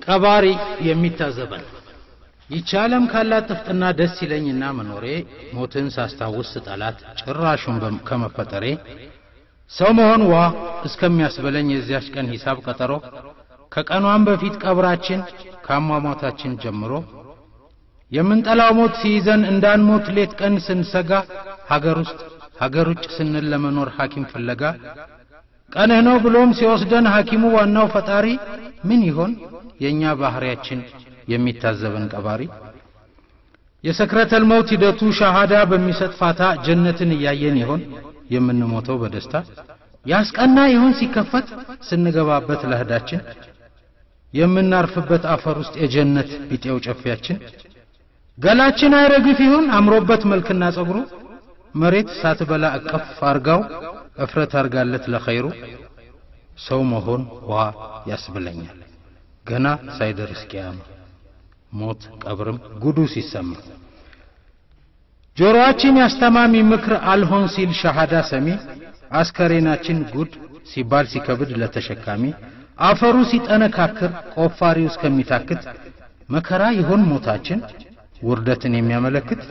ቀባሪ የሚታዘበን ይቻለም ካላት ጥፍጥና ደስ ይለኝና መኖሬ ሞትን ሳስታውስ ጠላት ጭራሹን ከመፈጠሬ ሰው መሆን ዋ እስከሚያስበለኝ የዚያች ቀን ሂሳብ ቀጠሮ ከቀኗን በፊት ቀብራችን ከአሟሟታችን ጀምሮ የምንጠላው ሞት ሲይዘን እንዳንሞት ሌት ቀን ስንሰጋ ሀገር ውጭ ስንል ለመኖር ሐኪም ፍለጋ ቀንህ ነው ብሎም ሲወስደን ሐኪሙ ዋናው ፈጣሪ ምን ይሆን የኛ ባህሪያችን የሚታዘበን ቀባሪ የሰክረተል መውት ሂደቱ ሻሃዳ በሚሰጥ ፋታ ጀነትን ያየን ይሆን የምንሞተው በደስታ ያስቀና ይሆን ሲከፈት ስንገባበት ለህዳችን የምናርፍበት አፈር ውስጥ የጀነት ቢጤው ጨፊያችን ገላችን አይረግፍ ይሆን አምሮበት መልክና ጸጉሩ መሬት ሳትበላ አቀፍ አርጋው እፍረት አርጋለት ለኸይሩ ሰው መሆን ዋ ያስብለኛል ገና ሳይደርስ ቂያማ ሞት ቀብርም ጉዱ ሲሰማ ጆሮአችን ያስተማሚ ምክር አልሆን ሲል ሻሃዳ ሰሚ አስከሬናችን ጉድ ሲባል ሲከብድ ለተሸካሚ አፈሩ ሲጠነካክር ቆፋሪው እስከሚታክት መከራ ይሆን ሞታችን ውርደትን የሚያመለክት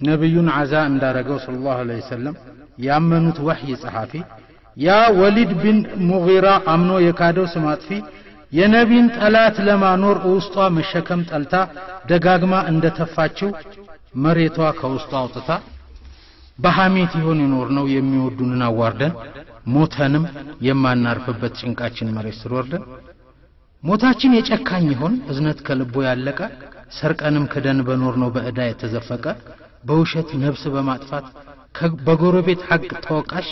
ነብዩን አዛ እንዳረገው ሰለላሁ ዐለይሂ ወሰለም ያመኑት ወህይ ጸሐፊ ያ ወሊድ ቢን ሙጊራ አምኖ የካደው ስማጥፊ የነቢን ጠላት ለማኖር ውስጧ መሸከም ጠልታ ደጋግማ እንደተፋችው መሬቷ ከውስጧ አውጥታ በሐሜት ይሆን ይኖር ነው የሚወዱንን አዋርደን ሞተንም የማናርፍበት ጭንቃችን መሬት ስር ወርደን ሞታችን የጨካኝ ይሆን እዝነት ከልቦ ያለቀ ሰርቀንም ከደን በኖር ነው በእዳ የተዘፈቀ በውሸት ነፍስ በማጥፋት በጎረቤት ሐቅ ተወቃሽ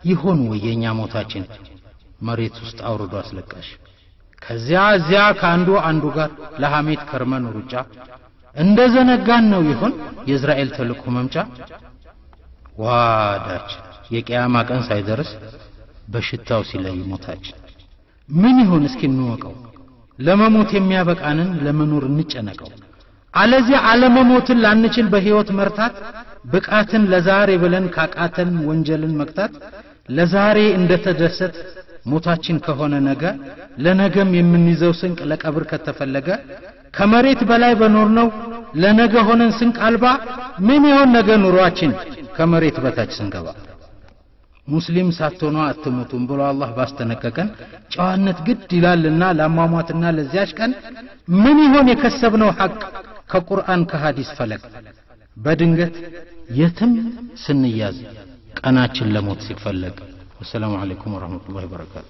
ይሆን ወየኛ ሞታችን መሬት ውስጥ አውርዶ አስለቃሽ ከዚያ ከአንዱ ጋር ለሐሜት ከርመን ሩጫ እንደዘነጋን ነው ይሆን የእስራኤል ተልእኮ መምጫ ዋዳች የቂያማ ቀን ሳይደርስ በሽታው ሲለይ ሞታችን ምን ይሆን እስኪ እንወቀው ለመሞት የሚያበቃንን ለመኖር እንጨነቀው አለዚያ ዓለመሞትን ላንችል በህይወት መርታት ብቃትን ለዛሬ ብለን ካቃተን ወንጀልን መክታት ለዛሬ እንደተደሰት ሞታችን ከሆነ ነገ ለነገም የምንይዘው ስንቅ ለቀብር ከተፈለገ ከመሬት በላይ በኖርነው ለነገ ሆነን ስንቅ አልባ ምን ይሆን ነገ ኑሯችን ከመሬት በታች ስንገባ ሙስሊም ሳትሆኑ አትሞቱም ብሎ አላህ ባስተነቀቀን ጨዋነት ግድ ይላልና ለማሟትና ለዚያች ቀን ምን ይሆን የከሰብነው ሐቅ ከቁርአን ከሐዲስ ፈለግ በድንገት የትም ስንያዝ ቀናችን ለሞት ሲፈለግ። ወሰላሙ አለይኩም ወራህመቱላሂ ወበረካቱ።